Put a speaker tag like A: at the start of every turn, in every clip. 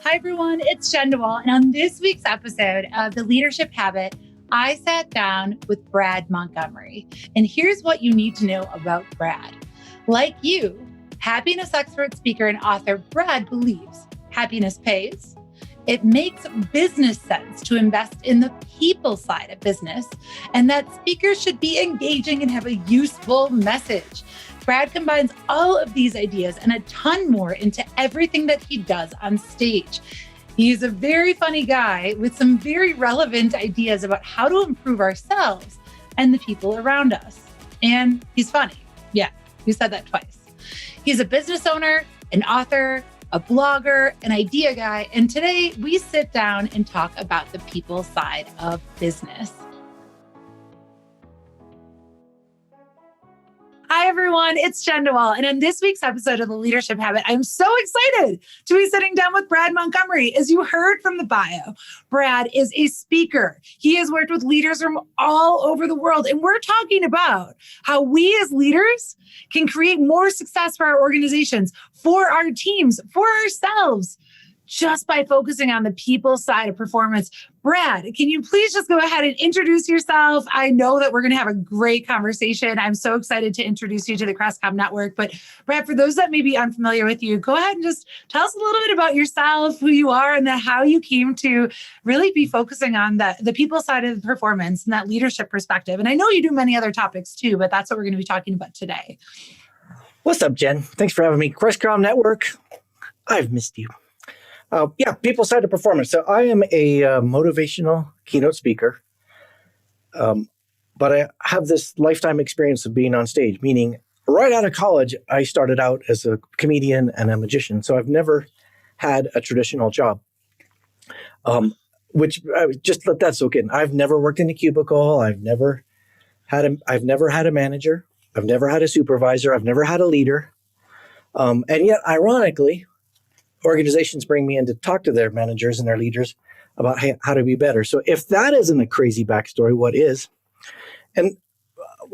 A: Hi, everyone. It's Jen DeWall. And on this week's episode of The Leadership Habit, I sat down with Brad Montgomery. And here's what you need to know about Brad. Like you, happiness expert, speaker, and author Brad believes happiness pays. It makes business sense to invest in the people side of business, and that speakers should be engaging and have a useful message. Brad combines all of these ideas and a ton more into everything that he does on stage. He's a very funny guy with some very relevant ideas about how to improve ourselves and the people around us. And he's funny. Yeah, you said that twice. He's a business owner, an author, a blogger, an idea guy. And today we sit down and talk about the people side of business. Hi, everyone. It's Jen DeWall. And on this week's episode of The Leadership Habit, I'm so excited to be sitting down with Brad Montgomery. As you heard from the bio, Brad is a speaker. He has worked with leaders from all over the world. And we're talking about how we as leaders can create more success for our organizations, for our teams, for ourselves, just by focusing on the people side of performance. Brad, can you please just go ahead and introduce yourself? I know that we're going to have a great conversation. I'm so excited to introduce you to the Crestcom network. But Brad, for those that may be unfamiliar with you, go ahead and just tell us a little bit about yourself, who you are, and how you came to really be focusing on the people side of the performance and that leadership perspective. And I know you do many other topics too, but that's what we're going to be talking about today.
B: What's up, Jen? Thanks for having me. Crestcom network. I've missed you. People side of performance. So I am a motivational keynote speaker, but I have this lifetime experience of being on stage, meaning right out of college, I started out as a comedian and a magician. So I've never had a traditional job, which just let that soak in. I've never worked in a cubicle. I've never had a manager. I've never had a supervisor. I've never had a leader. And yet, ironically, organizations bring me in to talk to their managers and their leaders about how to be better. So if that isn't a crazy backstory, what is? And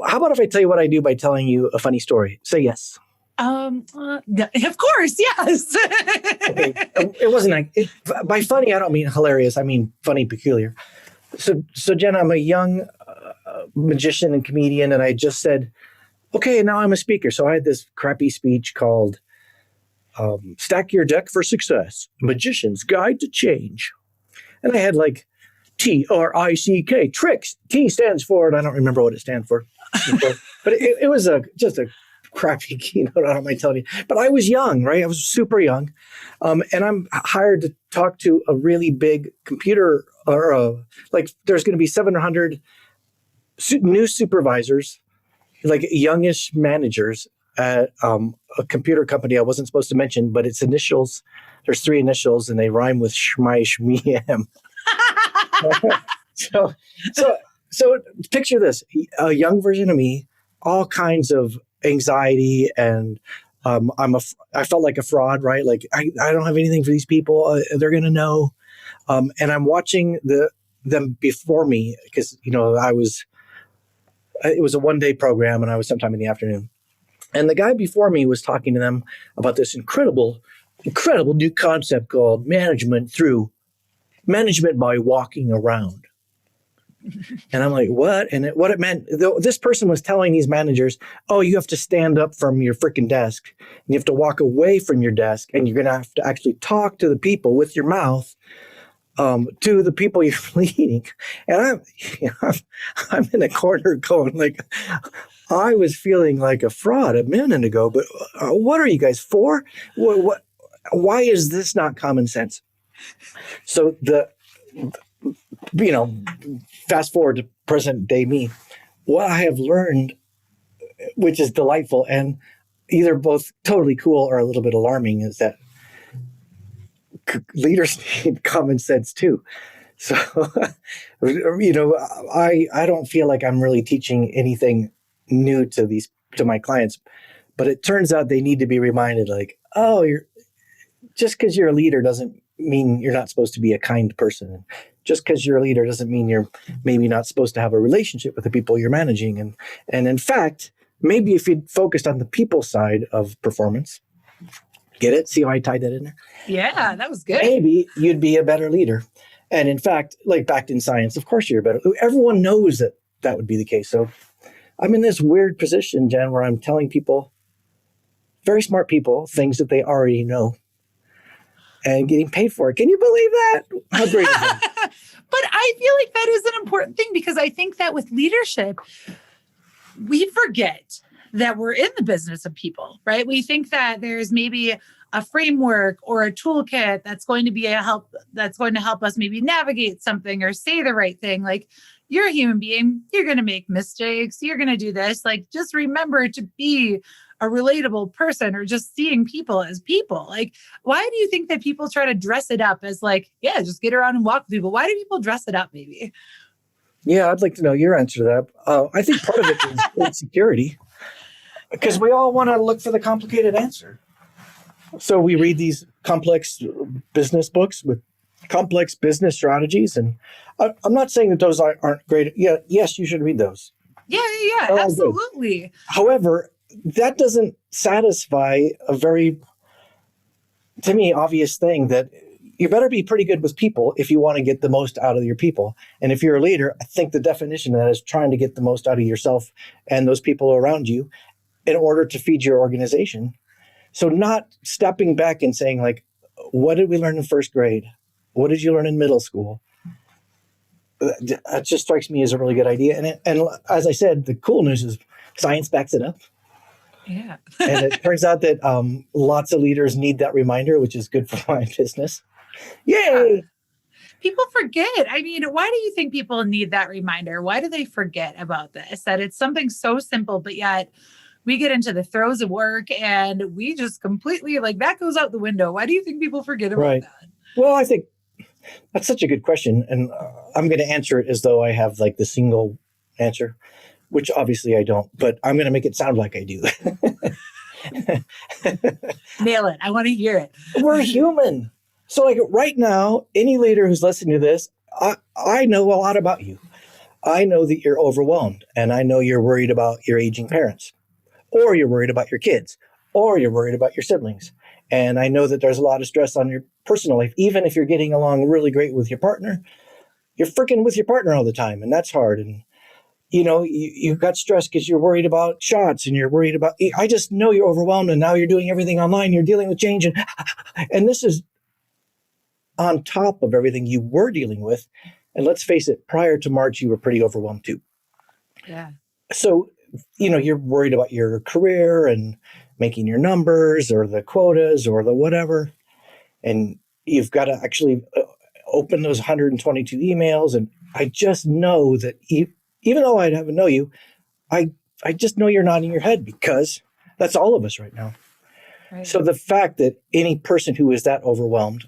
B: how about if I tell you what I do by telling you a funny story? Say yes.
A: Of course, yes.
B: Okay. It wasn't like, by funny, I don't mean hilarious. I mean funny, peculiar. So Jen, I'm a young magician and comedian, and I just said, okay, now I'm a speaker. So I had this crappy speech called Stack Your Deck for Success, Magician's Guide to Change. And I had like TRICK, tricks. T stands for, and I don't remember what it stands for. But it was just a crappy keynote, I don't mind telling you. But I was young, right? I was super young. And I'm hired to talk to a really big computer, or there's going to be 700 new supervisors, like youngish managers at a computer company I wasn't supposed to mention, but its initials, there's 3 initials and they rhyme with Shmai Shmiem. So picture this, a young version of me, all kinds of anxiety, and I felt like a fraud, right? Like I don't have anything for these people. They're going to know. And I'm watching them before me because, it was a one-day program and I was sometime in the afternoon. And the guy before me was talking to them about this incredible new concept called management by walking around. And I'm like, what? And what it meant, this person was telling these managers, oh, you have to stand up from your freaking desk and you have to walk away from your desk and you're going to have to actually talk to the people with your mouth, to the people you're leading. And I'm in a corner going like, I was feeling like a fraud a minute ago, but what are you guys for? Why is this not common sense? So fast forward to present day me, what I have learned, which is delightful and either both totally cool or a little bit alarming, is that leaders need common sense too. So, I don't feel like I'm really teaching anything new to my clients, but it turns out they need to be reminded, like, oh, just because you're a leader doesn't mean you're not supposed to be a kind person. Just because you're a leader doesn't mean you're maybe not supposed to have a relationship with the people you're managing. And in fact, maybe if you focused on the people side of performance, Get it? See how I tied that in there?
A: Yeah, that was good.
B: Maybe you'd be a better leader. And in fact, like back in science, of course you're better. Everyone knows that that would be the case. So I'm in this weird position, Jen, where I'm telling people, very smart people, things that they already know and getting paid for it. Can you believe that? How great is that?
A: But I feel like that is an important thing, because I think that with leadership, we forget that we're in the business of people, right? We think that there's maybe a framework or a toolkit that's going to be that's going to help us maybe navigate something or say the right thing. Like, you're a human being, you're going to make mistakes, you're going to do this. Like, just remember to be a relatable person, or just seeing people as people. Like, why do you think that people try to dress it up as like, yeah, just get around and walk with people? Why do people dress it up maybe?
B: Yeah, I'd like to know your answer to that. I think part of it is insecurity, because we all want to look for the complicated answer. So we read these complex business books with complex business strategies. And I'm not saying that those aren't great. Yeah, yes, you should read those.
A: Yeah, absolutely.
B: Good. However, that doesn't satisfy a very, to me, obvious thing that you better be pretty good with people if you want to get the most out of your people. And if you're a leader, I think the definition of that is trying to get the most out of yourself and those people around you in order to feed your organization. So not stepping back and saying, like, what did we learn in first grade? What did you learn in middle school? That just strikes me as a really good idea. And as I said, the cool news is science backs it up.
A: Yeah.
B: And it turns out that lots of leaders need that reminder, which is good for my business. Yay!
A: People forget. I mean, why do you think people need that reminder? Why do they forget about this? That it's something so simple, but yet we get into the throes of work and we just completely, like, that goes out the window. Why do you think people forget about that?
B: Well, I think that's such a good question. And I'm going to answer it as though I have like the single answer, which obviously I don't, but I'm going to make it sound like I do.
A: Nail it. I want to hear it.
B: We're human. So like right now, any leader who's listening to this, I know a lot about you. I know that you're overwhelmed, and I know you're worried about your aging parents, or you're worried about your kids, or you're worried about your siblings. And I know that there's a lot of stress on your personal life. Even if you're getting along really great with your partner, you're freaking with your partner all the time, and that's hard. And you know, you've got stress because you're worried about shots, and you're worried about, I just know you're overwhelmed, and now you're doing everything online. You're dealing with change. And this is on top of everything you were dealing with. And let's face it, prior to March, you were pretty overwhelmed too.
A: Yeah.
B: So, you know, you're worried about your career and making your numbers or the quotas or the whatever. And you've got to actually open those 122 emails. And I just know that even though I haven't know you, I just know you're nodding your head, because that's all of us right now.
A: Right.
B: So the fact that any person who is that overwhelmed,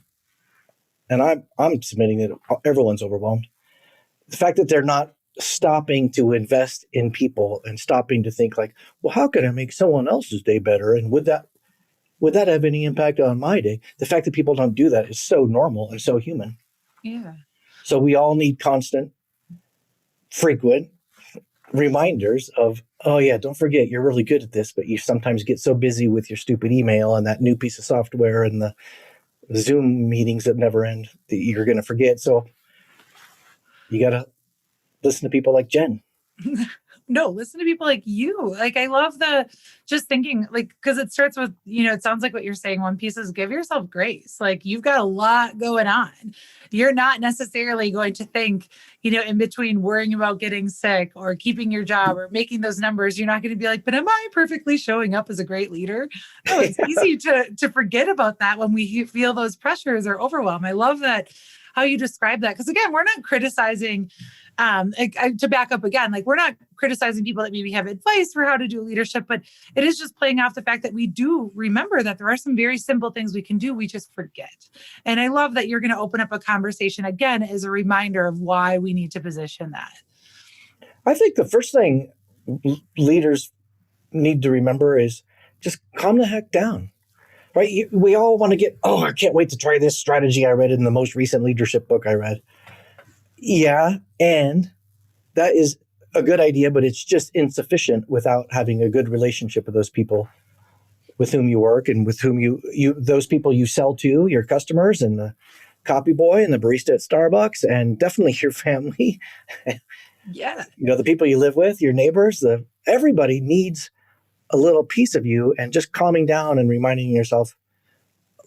B: and I'm submitting that everyone's overwhelmed, the fact that they're not stopping to invest in people and stopping to think like, well, how can I make someone else's day better? And would that have any impact on my day? The fact that people don't do that is so normal and so human.
A: Yeah.
B: So we all need constant, frequent reminders of, oh yeah, don't forget you're really good at this, but you sometimes get so busy with your stupid email and that new piece of software and the Zoom meetings that never end that you're going to forget. So you got to listen to people like Jen.
A: No, listen to people like you. Like, I love just thinking, like, because it starts with, you know, it sounds like what you're saying. One piece is give yourself grace. Like, you've got a lot going on. You're not necessarily going to think, you know, in between worrying about getting sick or keeping your job or making those numbers, you're not going to be like, but am I perfectly showing up as a great leader? No, it's easy to forget about that when we feel those pressures or overwhelm. I love that, how you describe that. Because again, we're not criticizing, to back up again, like, we're not criticizing people that maybe have advice for how to do leadership, but it is just playing off the fact that we do remember that there are some very simple things we can do. We just forget. And I love that you're going to open up a conversation again as a reminder of why we need to position that.
B: I think the first thing leaders need to remember is just calm the heck down. Right? We all want to get, oh, I can't wait to try this strategy I read in the most recent leadership book I read. Yeah, and that is a good idea, but it's just insufficient without having a good relationship with those people with whom you work and with whom you those people you sell to, your customers and the copy boy and the barista at Starbucks, and definitely your family.
A: Yeah.
B: The people you live with, your neighbors, everybody needs a little piece of you, and just calming down and reminding yourself,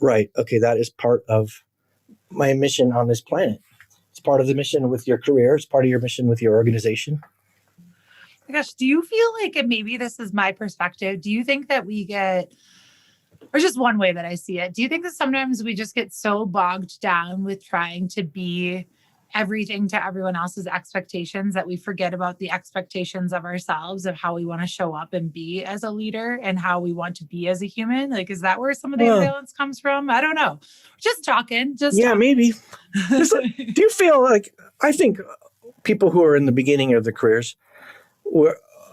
B: right, okay, that is part of my mission on this planet. It's part of the mission with your career. It's part of your mission with your organization.
A: Gosh, do you feel like, and maybe this is my perspective, do you think that we get, or just one way that I see it, do you think that sometimes we just get so bogged down with trying to be everything to everyone else's expectations that we forget about the expectations of ourselves, of how we want to show up and be as a leader and how we want to be as a human? Like, is that where some of the imbalance comes from? I don't know. Just talking.
B: Maybe. Do you feel like, I think people who are in the beginning of their careers,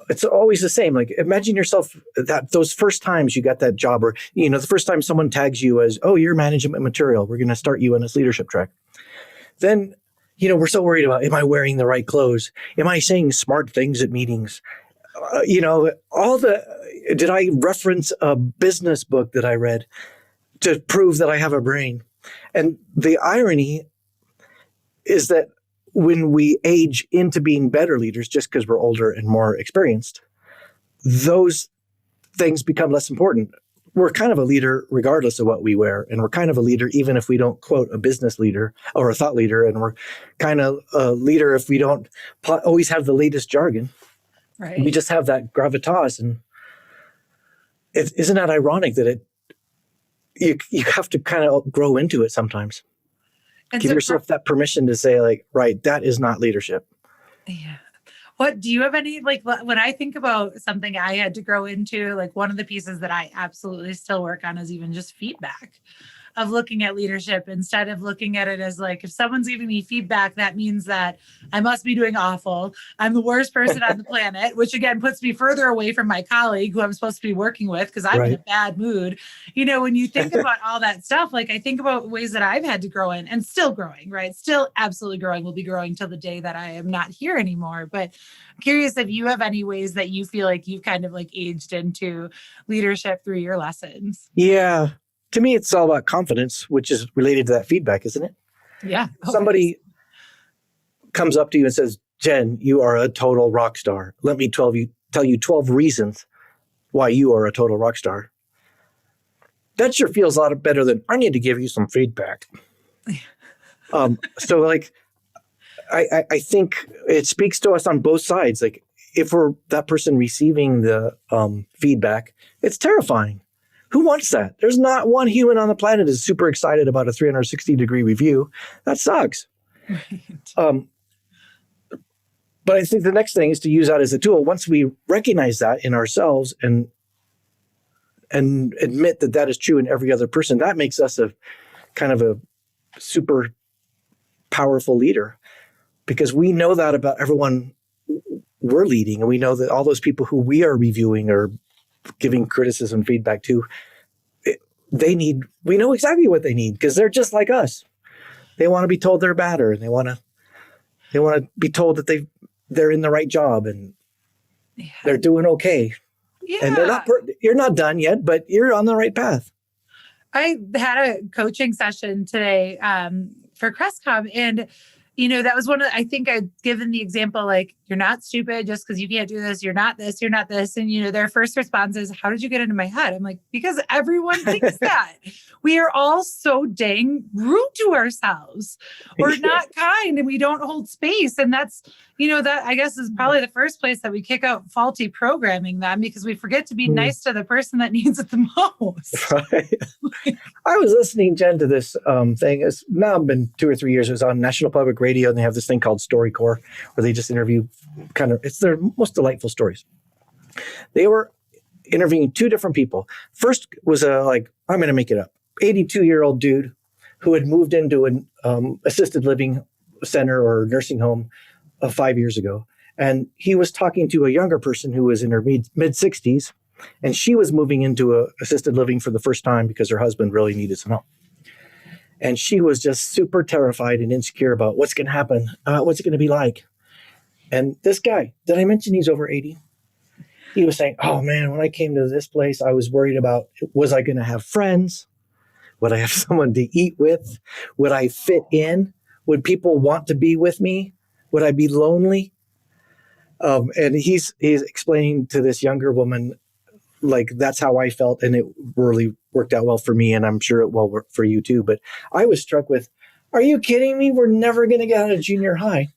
B: it's always the same. Like, imagine yourself that those first times you got that job, or, the first time someone tags you as, oh, you're management material, we're going to start you on this leadership track. Then, we're so worried about, am I wearing the right clothes? Am I saying smart things at meetings? Did I reference a business book that I read to prove that I have a brain? And the irony is that when we age into being better leaders, just because we're older and more experienced, those things become less important. We're kind of a leader regardless of what we wear. And we're kind of a leader even if we don't quote a business leader or a thought leader. And we're kind of a leader if we don't always have the latest jargon.
A: Right.
B: We just have that gravitas. And isn't that ironic that you have to kind of grow into it sometimes? And give yourself that permission to say, like, right, that is not leadership.
A: Yeah. What do you have any, like, when I think about something I had to grow into, like, one of the pieces that I absolutely still work on is even just feedback, of looking at leadership instead of looking at it as like, if someone's giving me feedback, that means that I must be doing awful. I'm the worst person on the planet, which again puts me further away from my colleague who I'm supposed to be working with because I'm in a bad mood. When you think about all that stuff, like, I think about ways that I've had to grow in and still growing, right? Still absolutely growing. We'll be growing till the day that I am not here anymore. But I'm curious if you have any ways that you feel like you've kind of like aged into leadership through your lessons.
B: Yeah. To me, it's all about confidence, which is related to that feedback, isn't it?
A: Yeah.
B: Somebody comes up to you and says, Jen, you are a total rock star. Let me tell you 12 reasons why you are a total rock star. That sure feels a lot better than, I need to give you some feedback. So like, I think it speaks to us on both sides. Like, if we're that person receiving the feedback, it's terrifying. Who wants that? There's not one human on the planet is super excited about a 360-degree review. That sucks. Right. But I think the next thing is to use that as a tool. Once we recognize that in ourselves and admit that that is true in every other person, that makes us a kind of a super powerful leader, because we know that about everyone we're leading. And we know that all those people who we are reviewing or giving criticism, feedback to, we know exactly what they need, because they're just like us. They want to be told they're better, and they want to be told that they're in the right job and they're doing okay. Yeah. And you're not done yet, but you're on the right path.
A: I had a coaching session today for Crestcom, and that was I think I'd given the example, like, you're not stupid just because you can't do this. You're not this, you're not this. And, their first response is, how did you get into my head? I'm like, because everyone thinks that. We are all so dang rude to ourselves. We're not kind, and we don't hold space. And that's, that I guess is probably the first place that we kick out faulty programming then, because we forget to be nice to the person that needs it the most.
B: Right. I was listening, Jen, to this thing. It's now been 2 or 3 years. It was on National Public Radio, and they have this thing called StoryCorps, where they just interview it's their most delightful stories. They were interviewing 2 different people. First was I'm going to make it up, 82-year-old dude who had moved into an assisted living center or nursing home 5 years ago. And he was talking to a younger person who was in her mid-60s, and she was moving into a assisted living for the first time because her husband really needed some help. And she was just super terrified and insecure about what's going to happen, what's it going to be like. And this guy, did I mention he's over 80? he was saying, oh man, when I came to this place, I was worried about, was I going to have friends? Would I have someone to eat with? Would I fit in? Would people want to be with me? Would I be lonely? And he's explaining to this younger woman, like, that's how I felt. And it really worked out well for me. And I'm sure it will work for you too. But I was struck with, are you kidding me? We're never going to get out of junior high.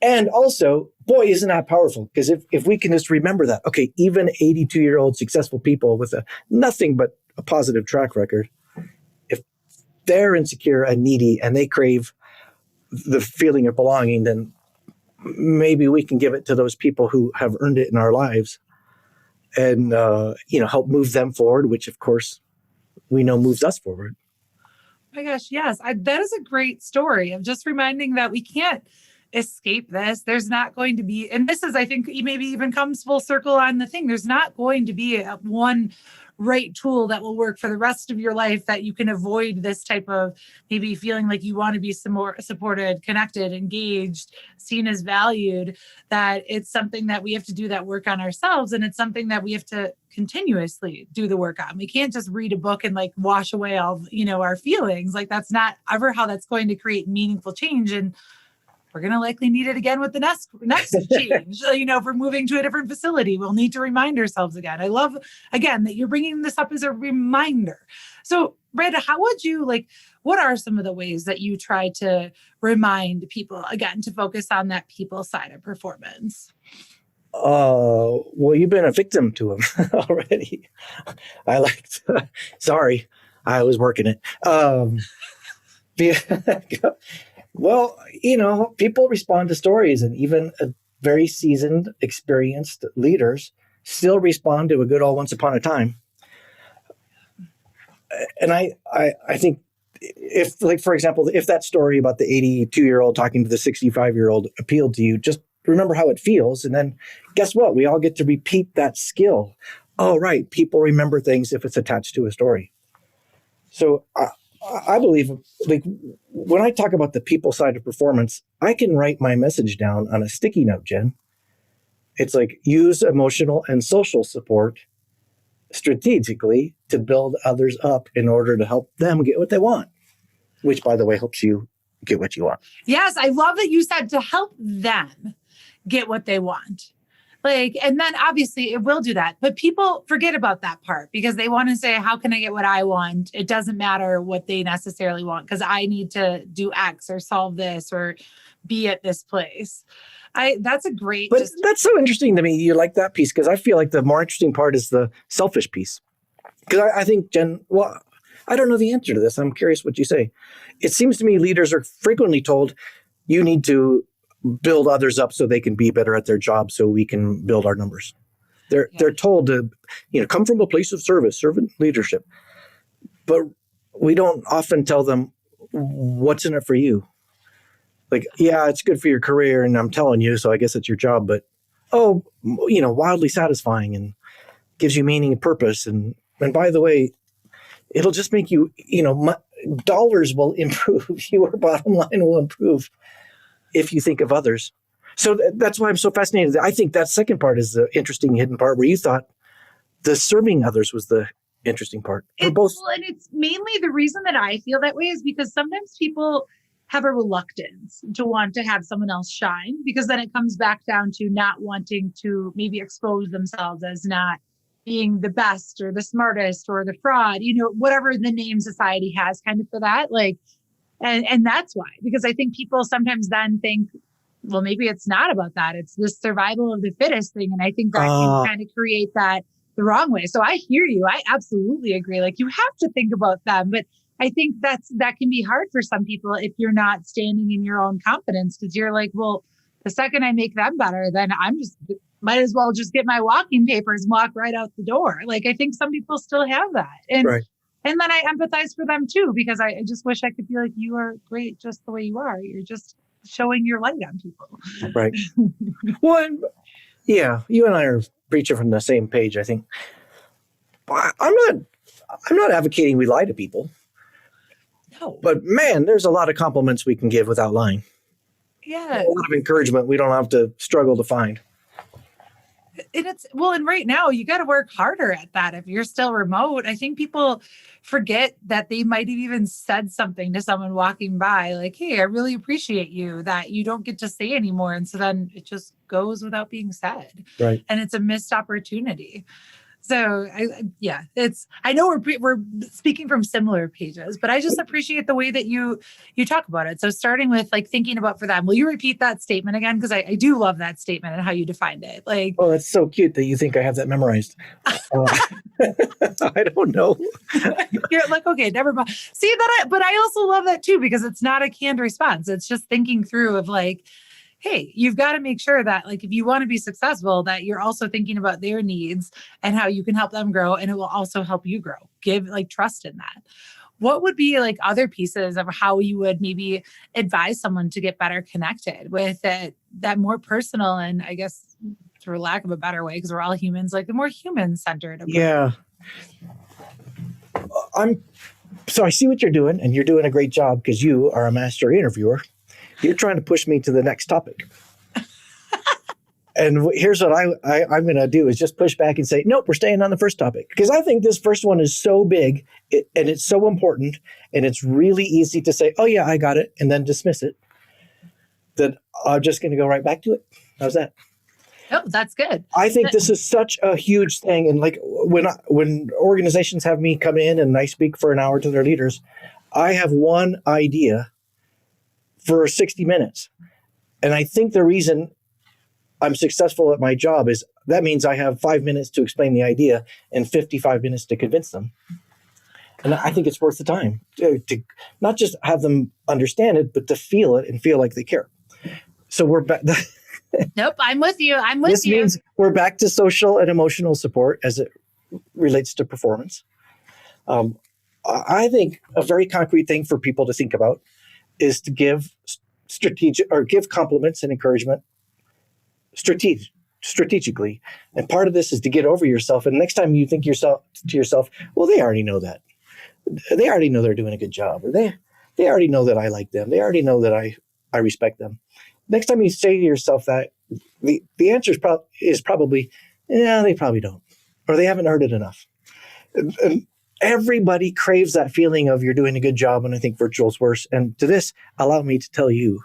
B: And also, boy, isn't that powerful? Because if we can just remember that, okay, even 82-year-old successful people with nothing but a positive track record, if they're insecure and needy and they crave the feeling of belonging, then maybe we can give it to those people who have earned it in our lives and, help move them forward, which of course we know moves us forward.
A: Oh my gosh, yes. That is a great story of just reminding that we can't escape this. There's not going to be, and this is, I think, maybe even comes full circle on the thing. There's not going to be one right tool that will work for the rest of your life that you can avoid this type of maybe feeling like you want to be some more supported, connected, engaged, seen as valued, that it's something that we have to do that work on ourselves. And it's something that we have to continuously do the work on. We can't just read a book and like wash away all, our feelings. Like that's not ever how that's going to create meaningful change. And we're going to likely need it again with the next change. If we're moving to a different facility, we'll need to remind ourselves again. I love, again, that you're bringing this up as a reminder. So, Brad, how would you what are some of the ways that you try to remind people, again, to focus on that people side of performance?
B: Well, you've been a victim to them already. Sorry, I was working it. Well, people respond to stories, and even very seasoned, experienced leaders still respond to a good old once upon a time. And I think if, for example, if that story about the 82-year-old talking to the 65-year-old appealed to you, just remember how it feels. And then guess what? We all get to repeat that skill. Oh, right. People remember things if it's attached to a story. So I believe, when I talk about the people side of performance, I can write my message down on a sticky note, Jen. It's like, use emotional and social support strategically to build others up in order to help them get what they want, which, by the way, helps you get what you want.
A: Yes, I love that you said to help them get what they want. And then obviously it will do that, but people forget about that part because they want to say, how can I get what I want? It doesn't matter what they necessarily want because I need to do X or solve this or be at this place. That's a great.
B: But that's so interesting to me. You like that piece because I feel like the more interesting part is the selfish piece. Because I think, Jen, well, I don't know the answer to this. I'm curious what you say. It seems to me leaders are frequently told you need to build others up so they can be better at their job so we can build our numbers. They're told to, come from a place of service, servant leadership. But we don't often tell them what's in it for you. It's good for your career and I'm telling you, so I guess it's your job, but wildly satisfying and gives you meaning and purpose. And by the way, it'll just make you, dollars will improve, your bottom line will improve if you think of others. So that's why I'm so fascinated. I think that second part is the interesting hidden part where you thought the serving others was the interesting part.
A: And it's mainly the reason that I feel that way is because sometimes people have a reluctance to want to have someone else shine because then it comes back down to not wanting to maybe expose themselves as not being the best or the smartest or the fraud, whatever the name society has kind of for that. And that's why, because I think people sometimes then think, well, maybe it's not about that. It's the survival of the fittest thing. And I think that can kind of create that the wrong way. So I hear you. I absolutely agree. You have to think about them. But I think that can be hard for some people if you're not standing in your own confidence because you're like, well, the second I make them better, then might as well just get my walking papers and walk right out the door. I think some people still have that. And
B: right.
A: And then I empathize for them too, because I just wish I could feel like you are great just the way you are. You're just showing your light on people.
B: Right. Well, yeah, you and I are preaching from the same page, I think. I'm not advocating we lie to people.
A: No.
B: But man, there's a lot of compliments we can give without lying.
A: Yeah.
B: A lot of encouragement we don't have to struggle to find.
A: and right now you got to work harder at that. If you're still remote, I think people forget that they might have even said something to someone walking by, like, hey, I really appreciate you, that you don't get to say anymore. And so then it just goes without being said.
B: Right.
A: And it's a missed opportunity. So I know we're speaking from similar pages, but I just appreciate the way that you talk about it. So starting with like thinking about for them, will you repeat that statement again? Because I do love that statement and how you defined it. Like,
B: oh, that's so cute that you think I have that memorized. I don't know.
A: You're like, okay, never mind. See that, but I also love that too, because it's not a canned response. It's just thinking through of like, hey, you've got to make sure that like, if you want to be successful, that you're also thinking about their needs and how you can help them grow. And it will also help you grow. Give like trust in that. What would be like other pieces of how you would maybe advise someone to get better connected with it, that more personal and I guess for lack of a better way, because we're all humans, like the more human-centered approach?
B: Yeah. So I see what you're doing, and you're doing a great job because you are a master interviewer. You're trying to push me to the next topic. And here's what I'm going to do is just push back and say, nope, we're staying on the first topic. Because I think this first one is so big and it's so important. And it's really easy to say, oh, yeah, I got it. And then dismiss it. That I'm just going to go right back to it. How's that?
A: Oh, that's good.
B: I think this is such a huge thing. And like when organizations have me come in and I speak for an hour to their leaders, I have one idea for 60 minutes. And I think the reason I'm successful at my job is that means I have 5 minutes to explain the idea and 55 minutes to convince them. And I think it's worth the time to not just have them understand it, but to feel it and feel like they care. So we're back.
A: Nope, I'm with you.
B: This means we're back to social and emotional support as it relates to performance. I think a very concrete thing for people to think about is to give give compliments and encouragement strategically. And part of this is to get over yourself. And next time you think to yourself, well, they already know that. They already know they're doing a good job. Or they already know that I like them. They already know that I respect them. Next time you say to yourself that, the answer is probably, yeah, they probably don't. Or they haven't heard it enough. And everybody craves that feeling of you're doing a good job, and I think virtual's worse. And to this, allow me to tell you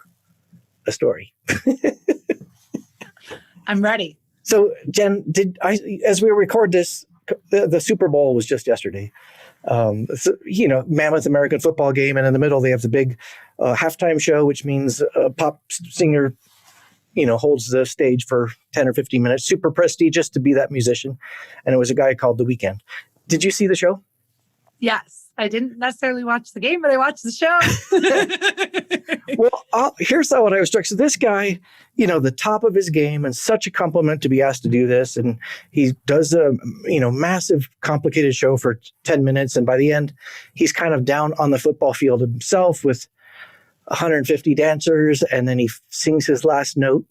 B: a story.
A: I'm ready.
B: So, Jen, as we record this, the Super Bowl was just yesterday. Mammoth American football game, and in the middle they have the big halftime show, which means a pop singer, holds the stage for 10 or 15 minutes. Super prestigious to be that musician. And it was a guy called The Weeknd. Did you see the show?
A: Yes. I didn't necessarily watch the game, but I watched the show.
B: Well, here's what I was struck. So this guy, the top of his game, and such a compliment to be asked to do this. And he does a, massive, complicated show for 10 minutes. And by the end, he's kind of down on the football field himself with 150 dancers. And then he sings his last note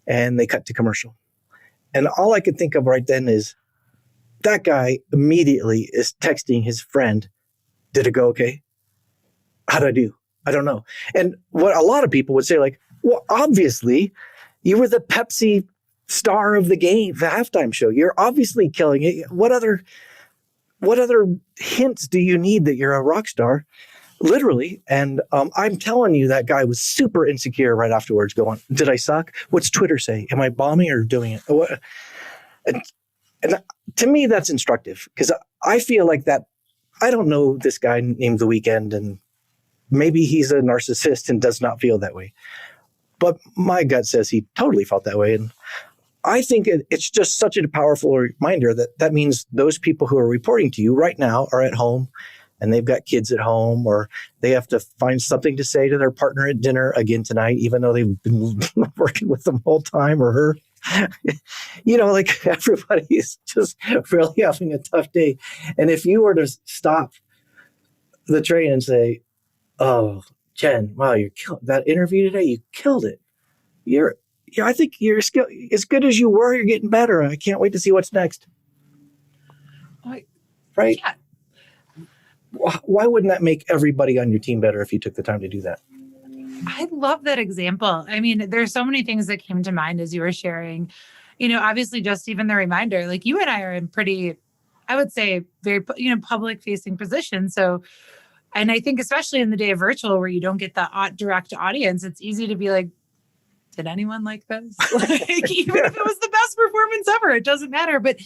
B: and they cut to commercial. And all I could think of right then is, that guy immediately is texting his friend, did it go okay? How'd I do? I don't know. And what a lot of people would say, like, well, obviously, you were the Pepsi star of the game, the halftime show. You're obviously killing it. What other hints do you need that you're a rock star? Literally. And I'm telling you, that guy was super insecure right afterwards going, did I suck? What's Twitter say? Am I bombing or doing it? And to me, that's instructive because I feel like that. I don't know this guy named The Weeknd, and maybe he's a narcissist and does not feel that way. But my gut says he totally felt that way. And I think it's just such a powerful reminder that means those people who are reporting to you right now are at home and they've got kids at home, or they have to find something to say to their partner at dinner again tonight, even though they've been working with them the whole time, or her. Like everybody is just really having a tough day. And if you were to stop the train and say, oh, Jen, wow, you killed that interview today. You killed it. I think you're as good as you were. You're getting better. I can't wait to see what's next. Right?
A: Yeah.
B: Why wouldn't that make everybody on your team better if you took the time to do that?
A: I love that example. I mean, there's so many things that came to mind as you were sharing. obviously just even the reminder, like you and I are in pretty, I would say very, public facing positions. So, and I think especially in the day of virtual where you don't get the direct audience, it's easy to be like, did anyone like this? Like, even if it was the best performance ever, it doesn't matter. But,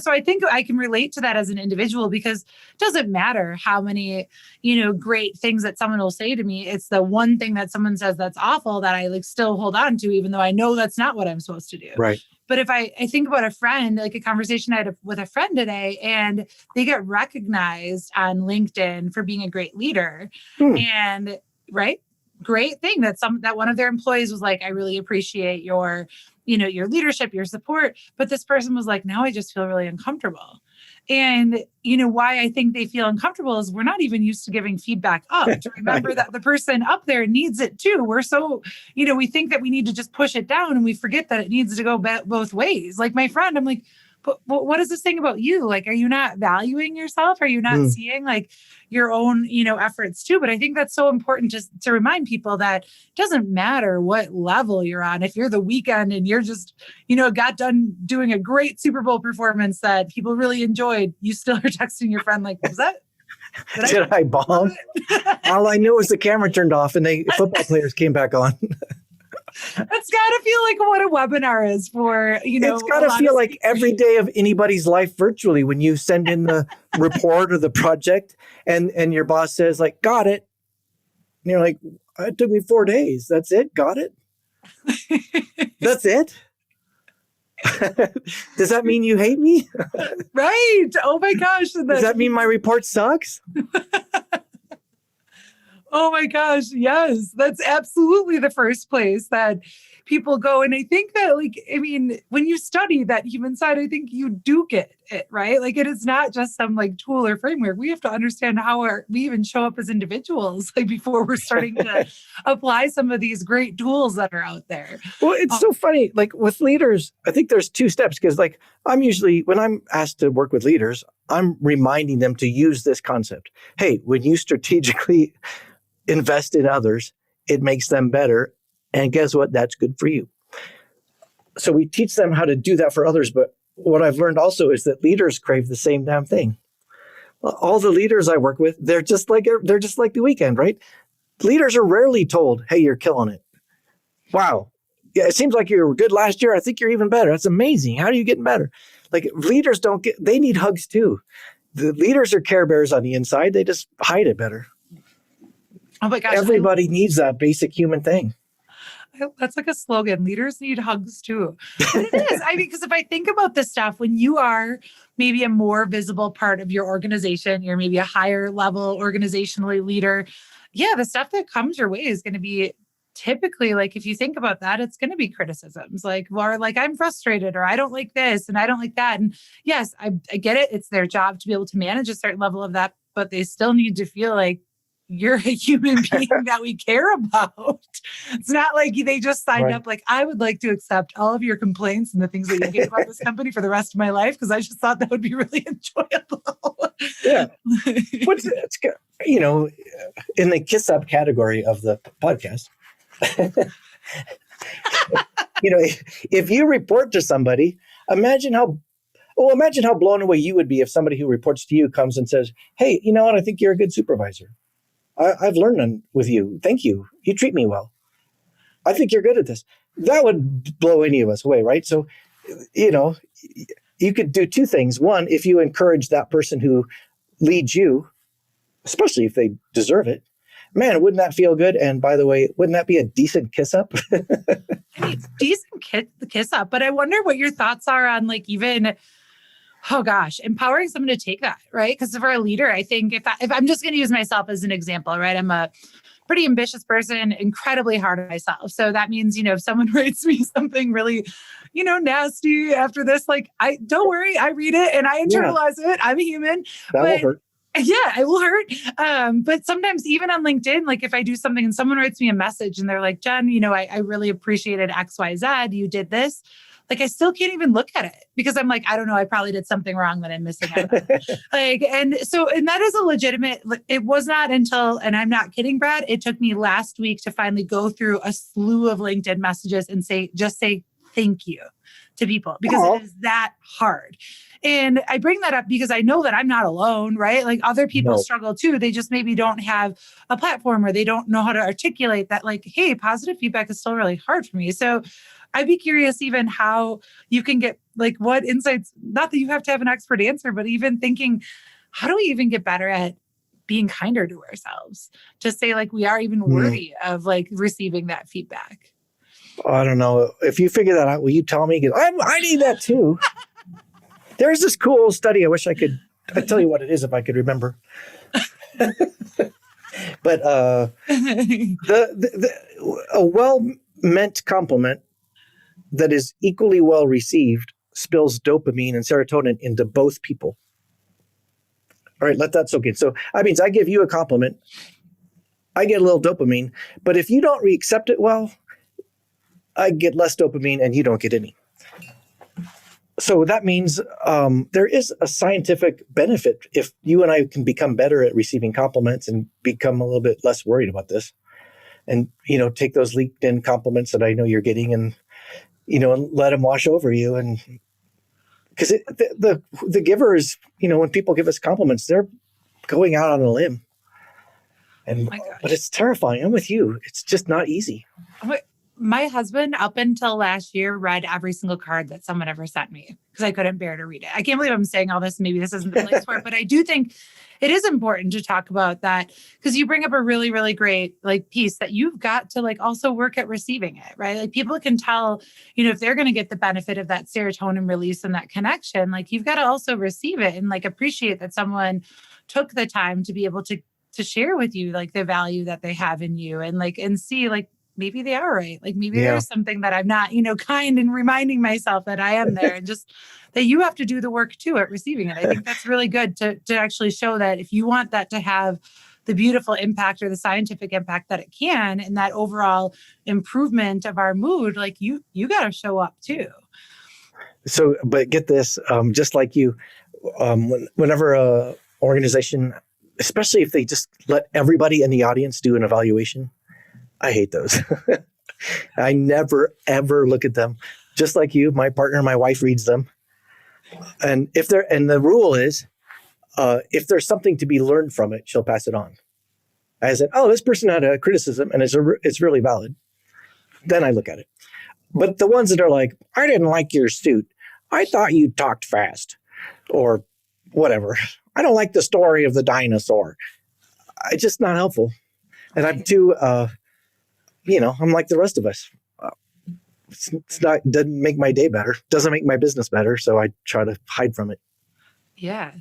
A: so I think I can relate to that as an individual because it doesn't matter how many, great things that someone will say to me. It's the one thing that someone says that's awful that I like still hold on to, even though I know that's not what I'm supposed to do.
B: Right.
A: But if I think about a friend, like a conversation I had with a friend today, and they get recognized on LinkedIn for being a great leader and right. Great thing that one of their employees was like, I really appreciate your leadership, your support. But this person was like, now I just feel really uncomfortable. And, why I think they feel uncomfortable is we're not even used to giving feedback up to remember that the person up there needs it too. We're so, we think that we need to just push it down and we forget that it needs to go both ways. Like my friend, I'm like, but what is this thing about you? Like, are you not valuing yourself? Are you not seeing like your own, efforts too? But I think that's so important just to remind people that it doesn't matter what level you're on. If you're the weekend and you're just, got done doing a great Super Bowl performance that people really enjoyed, you still are texting your friend like, was that?
B: Did I bomb? All I knew was the camera turned off and football players came back on.
A: That's got to feel like what a webinar is for,
B: It's got to feel like every day of anybody's life virtually when you send in the report or the project and your boss says like, got it. And you're like, it took me 4 days. That's it. Got it. That's it. Does that mean you hate me?
A: Right. Oh my gosh.
B: Does that mean my report sucks?
A: Oh my gosh. Yes. That's absolutely the first place that people go. And I think that when you study that human side, I think you do get it, right? Like it is not just some like tool or framework. We have to understand how we even show up as individuals, like before we're starting to apply some of these great tools that are out there.
B: Well, it's so funny. Like with leaders, I think there's 2 steps because like when I'm asked to work with leaders, I'm reminding them to use this concept. Hey, when you strategically invest in others, it makes them better. And guess what? That's good for you. So we teach them how to do that for others. But what I've learned also is that leaders crave the same damn thing. All the leaders I work with, they're just like the weekend, right? Leaders are rarely told, hey, you're killing it. Wow. Yeah, it seems like you were good last year. I think you're even better. That's amazing. How are you getting better? Like leaders they need hugs too. The leaders are Care Bears on the inside. They just hide it better.
A: Oh my gosh.
B: Everybody needs that basic human thing.
A: That's like a slogan. Leaders need hugs too. But it is. Because if I think about this stuff, when you are maybe a more visible part of your organization, you're maybe a higher level organizationally leader. Yeah, the stuff that comes your way is going to be typically like, if you think about that, it's going to be criticisms like, or like, I'm frustrated or I don't like this and I don't like that. And yes, I get it. It's their job to be able to manage a certain level of that, but they still need to feel like you're a human being that we care about. It's not like they just signed up like, I would like to accept all of your complaints and the things that you hate about this company for the rest of my life, because I just thought that would be really enjoyable. Yeah.
B: It's in the kiss up category of the podcast, if you report to somebody, imagine how blown away you would be if somebody who reports to you comes and says, hey, you know what? I think you're a good supervisor. I've learned with you. Thank you. You treat me well. I think you're good at this. That would blow any of us away, right? So, you could do 2 things. One, if you encourage that person who leads you, especially if they deserve it, man, wouldn't that feel good? And by the way, wouldn't that be a decent kiss up?
A: Decent kiss up. But I wonder what your thoughts are on like even, oh gosh, empowering someone to take that, right? Because for a leader, I think if I'm just going to use myself as an example, right? I'm a pretty ambitious person, incredibly hard on myself. So that means, if someone writes me something really, nasty after this, like don't worry, I read it and I internalize it. I'm a human.
B: That will hurt.
A: Yeah, it will hurt. But sometimes even on LinkedIn, like if I do something and someone writes me a message and they're like, Jen, I really appreciated X, Y, Z. You did this. Like, I still can't even look at it because I'm like, I don't know, I probably did something wrong that I'm missing out on. And that is a legitimate, it was not until, and I'm not kidding, Brad, it took me last week to finally go through a slew of LinkedIn messages and say, thank you to people because
B: Oh.
A: it is that hard. And I bring that up because I know that I'm not alone, right? Like other people
B: No.
A: struggle too. They just maybe don't have a platform or they don't know how to articulate that, like, hey, positive feedback is still really hard for me. So I'd be curious even how you can get like what insights, not that you have to have an expert answer, but even thinking, how do we even get better at being kinder to ourselves? To say like we are even worthy of like receiving that feedback.
B: I don't know. If you figure that out, will you tell me? 'Cause I need that too. There's this cool study. I wish I'd tell you what it is if I could remember. But a well-meant compliment that is equally well received spills dopamine and serotonin into both people. All right, let that soak in. So that means I give you a compliment, I get a little dopamine, but if you don't accept it well, I get less dopamine and you don't get any. So that means there is a scientific benefit if you and I can become better at receiving compliments and become a little bit less worried about this. And, take those LinkedIn compliments that I know you're getting and, and let them wash over you. And because the giver is, when people give us compliments, they're going out on a limb. And, but it's terrifying. I'm with you. It's just not easy.
A: My husband, up until last year, read every single card that someone ever sent me because I couldn't bear to read it. I can't believe I'm saying all this. Maybe this isn't the place for it, but I do think it is important to talk about that because you bring up a really, really great piece that you've got to also work at receiving it, right? Like people can tell, if they're going to get the benefit of that serotonin release and that connection, you've got to also receive it and appreciate that someone took the time to be able to share with you the value that they have in you and see maybe they are right. Maybe there's something that I'm not, kind and reminding myself that I am there and just that you have to do the work too at receiving it. I think that's really good to actually show that if you want that to have the beautiful impact or the scientific impact that it can and that overall improvement of our mood, you got to show up too.
B: So, but get this, just like you, whenever a organization, especially if they just let everybody in the audience do an evaluation, I hate those. I never, ever look at them. Just like you, my partner, my wife reads them. And the rule is, if there's something to be learned from it, she'll pass it on. I said, oh, this person had a criticism and it's really valid. Then I look at it. But the ones that are like, I didn't like your suit. I thought you talked fast or whatever. I don't like the story of the dinosaur. It's just not helpful. And I'm too, I'm like the rest of us. Doesn't make my day better. Doesn't make my business better. So I try to hide from it.
A: Yeah.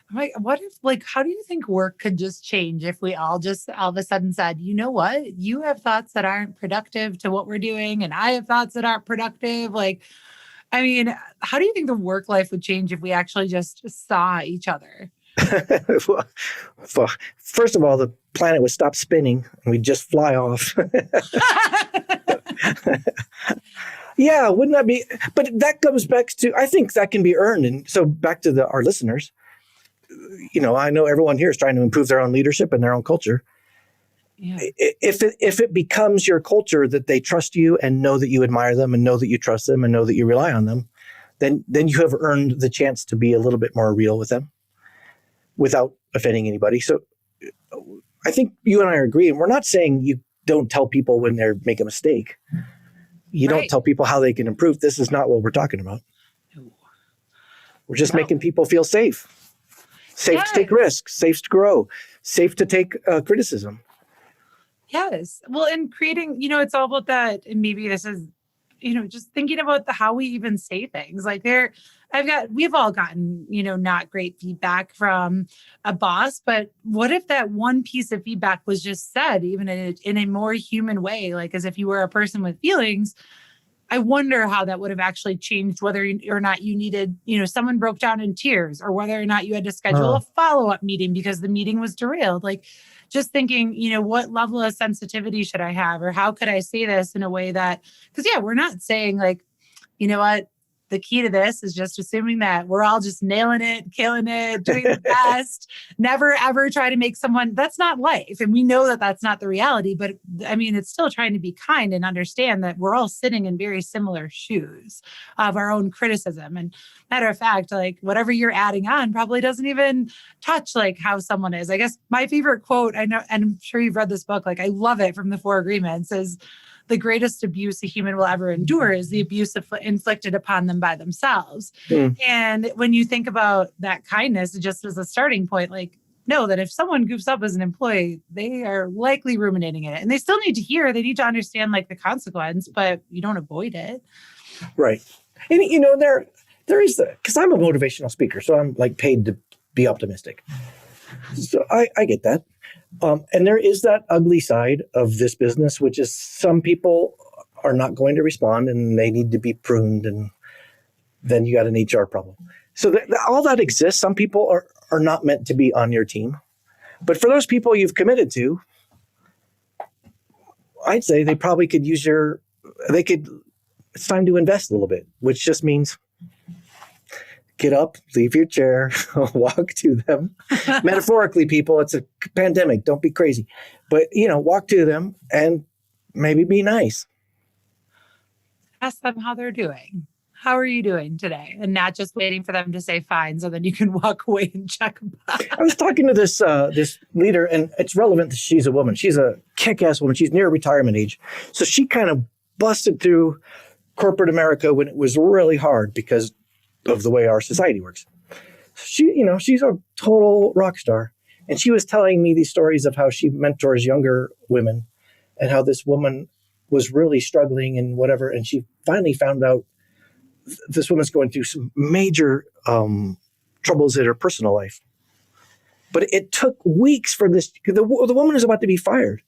A: I'm like, what if, how do you think work could just change if we all of a sudden said, you know what, you have thoughts that aren't productive to what we're doing. And I have thoughts that aren't productive. How do you think the work life would change if we actually just saw each other?
B: Well, first of all, the planet would stop spinning and we'd just fly off. Yeah, wouldn't that be? But that comes back to, I think that can be earned. And so back to our listeners, I know everyone here is trying to improve their own leadership and their own culture. Yeah. If it becomes your culture that they trust you and know that you admire them and know that you trust them and know that you rely on them, then you have earned the chance to be a little bit more real with them without offending anybody. So I think you and I are agreeing. We're not saying you don't tell people when they make a mistake. You don't tell people how they can improve. This is not what we're talking about. We're just making people feel safe. Safe to take risks, safe to grow, safe to take criticism.
A: Yes. Well, and creating, it's all about that. And maybe this is, just thinking about how we even say things. We've all gotten, not great feedback from a boss, but what if that one piece of feedback was just said even in a more human way, as if you were a person with feelings? I wonder how that would have actually changed whether or not you needed, someone broke down in tears or whether or not you had to schedule a follow-up meeting because the meeting was derailed. Just thinking, what level of sensitivity should I have or how could I say this in a way that, because we're not saying you know what, the key to this is just assuming that we're all just nailing it, killing it, doing the best, never ever try to make someone, that's not life. And we know that that's not the reality, but I mean, it's still trying to be kind and understand that we're all sitting in very similar shoes of our own criticism. And matter of fact, like whatever you're adding on probably doesn't even touch like how someone is. I guess my favorite quote, I know, and I'm sure you've read this book, like I love it, from the Four Agreements, is the greatest abuse a human will ever endure is the abuse inflicted upon them by themselves. And when you think about that kindness, just as a starting point, like know that if someone goofs up as an employee, they are likely ruminating it. And they still need to hear, they need to understand like the consequence, but you don't avoid it.
B: Right. And you know, there is because I'm a motivational speaker, so I'm like paid to be optimistic. So I get that. And there is that ugly side of this business, which is some people are not going to respond and they need to be pruned. And then you got an HR problem. So all that exists. Some people are not meant to be on your team. But for those people you've committed to, I'd say they probably could use it's time to invest a little bit, which just means get up, leave your chair, walk to them. Metaphorically, people, it's a pandemic. Don't be crazy. But, walk to them and maybe be nice.
A: Ask them how they're doing. How are you doing today? And not just waiting for them to say fine so then you can walk away and check them out.
B: I was talking to this leader, and it's relevant that she's a woman. She's a kick-ass woman. She's near retirement age. So she kind of busted through corporate America when it was really hard because of the way our society works. She's a total rock star. And she was telling me these stories of how she mentors younger women and how this woman was really struggling and whatever. And she finally found out this woman's going through some major troubles in her personal life. But it took weeks for this. The woman is about to be fired.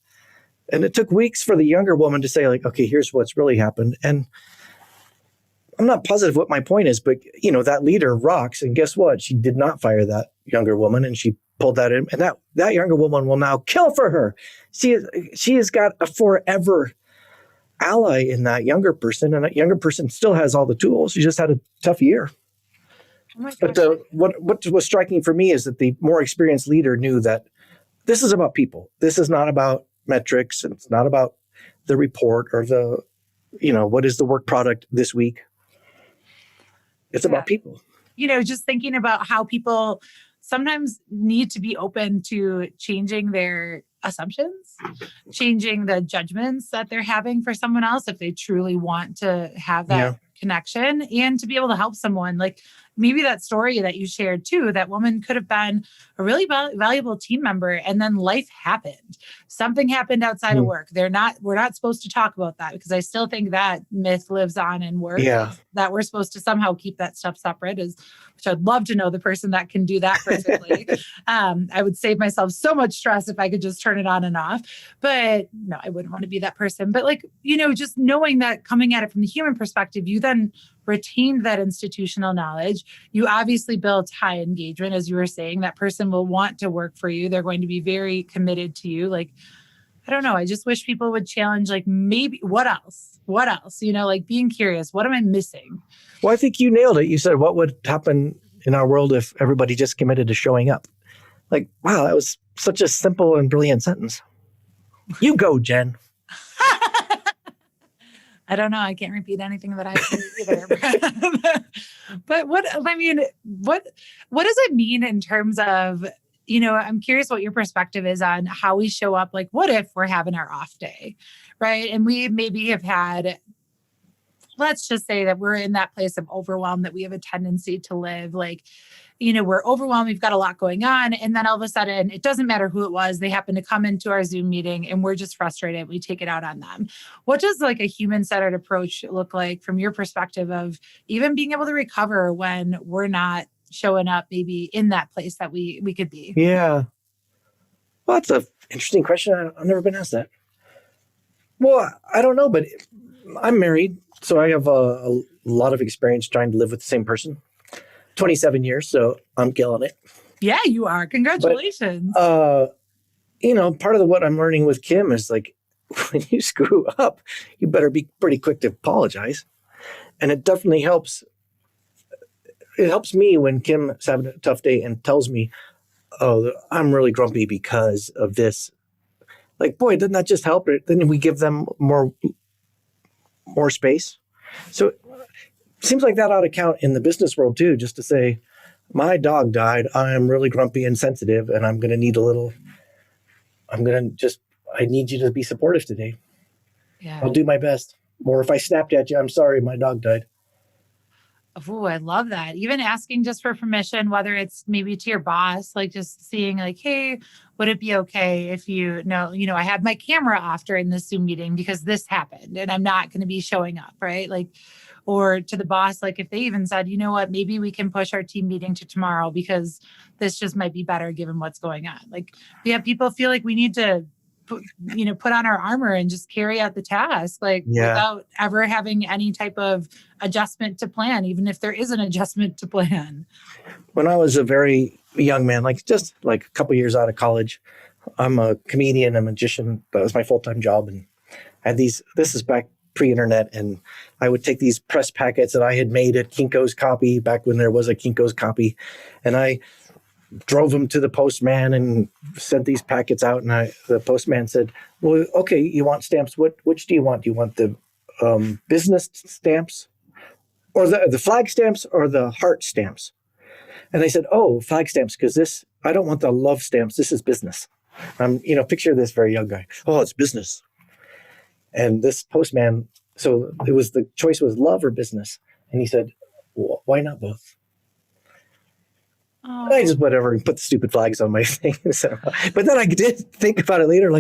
B: And it took weeks for the younger woman to say, like, okay, here's what's really happened. And I'm not positive what my point is, but that leader rocks. And guess what? She did not fire that younger woman, and she pulled that in. And that younger woman will now kill for her. She has got a forever ally in that younger person, and that younger person still has all the tools. She just had a tough year. Oh but what was striking for me is that the more experienced leader knew that this is about people. This is not about metrics, and it's not about the report or the, what is the work product this week. It's about people.
A: Just thinking about how people sometimes need to be open to changing their assumptions, changing the judgments that they're having for someone else if they truly want to have that connection and to be able to help someone. Like maybe that story that you shared too, that woman could have been a really valuable team member, and then life happened. Something happened outside of work. We're not supposed to talk about that, because I still think that myth lives on in work, that we're supposed to somehow keep that stuff separate, which I'd love to know the person that can do that perfectly. I would save myself so much stress if I could just turn it on and off, but no, I wouldn't want to be that person. But just knowing that, coming at it from the human perspective, you then retained that institutional knowledge. You obviously built high engagement. As you were saying, that person will want to work for you. They're going to be very committed to you. Like, I don't know. I just wish people would challenge, like, maybe what else, being curious. What am I missing?
B: Well, I think you nailed it. You said, what would happen in our world if everybody just committed to showing up? Like, wow, that was such a simple and brilliant sentence. You go, Jen.
A: I don't know. I can't repeat anything that I said either. But what does it mean in terms of, I'm curious what your perspective is on how we show up. Like, what if we're having our off day, right? And we maybe have had, let's just say that we're in that place of overwhelm that we have a tendency to live. Like, we're overwhelmed. We've got a lot going on. And then all of a sudden, it doesn't matter who it was. They happen to come into our Zoom meeting and we're just frustrated. We take it out on them. What does like a human-centered approach look like from your perspective of even being able to recover when we're not showing up maybe in that place that we could be?
B: Yeah. Well, that's an interesting question. I've never been asked that. Well, I don't know, but I'm married. So I have a lot of experience trying to live with the same person. 27 years, so I'm killing it.
A: Yeah, you are. Congratulations.
B: But, part of what I'm learning with Kim is like, when you screw up, you better be pretty quick to apologize. And it definitely helps it helps me when Kim's having a tough day and tells me, oh, I'm really grumpy because of this. Like, boy, doesn't that just help? Then we give them more space. So it seems like that ought to count in the business world too, just to say, my dog died. I am really grumpy and sensitive, and I'm going to need I need you to be supportive today.
A: Yeah.
B: I'll do my best. Or if I snapped at you, I'm sorry, my dog died.
A: Oh, I love that. Even asking just for permission, whether it's maybe to your boss, like just seeing like, hey, would it be okay if I had my camera off during this Zoom meeting because this happened and I'm not going to be showing up, right? Like, or to the boss, like if they even said, you know what, maybe we can push our team meeting to tomorrow because this just might be better given what's going on. Like we have people feel like we need to put on our armor and just carry out the task, without ever having any type of adjustment to plan, even if there is an adjustment to plan.
B: When I was a very young man, just a couple years out of college, I'm a comedian, a magician. That was my full-time job. And I had this is back pre-internet, and I would take these press packets that I had made at Kinko's Copy back when there was a Kinko's Copy. And I drove them to the postman and sent these packets out. And the postman said, well, okay, you want stamps? Which do you want? Do you want the business stamps or the flag stamps or the heart stamps? And I said, oh, flag stamps, because I don't want the love stamps. This is business. Picture this very young guy. Oh, it's business. And this postman, so the choice was love or business. And he said, well, why not both?
A: Oh.
B: I just whatever and put the stupid flags on my thing. So, but then I did think about it later,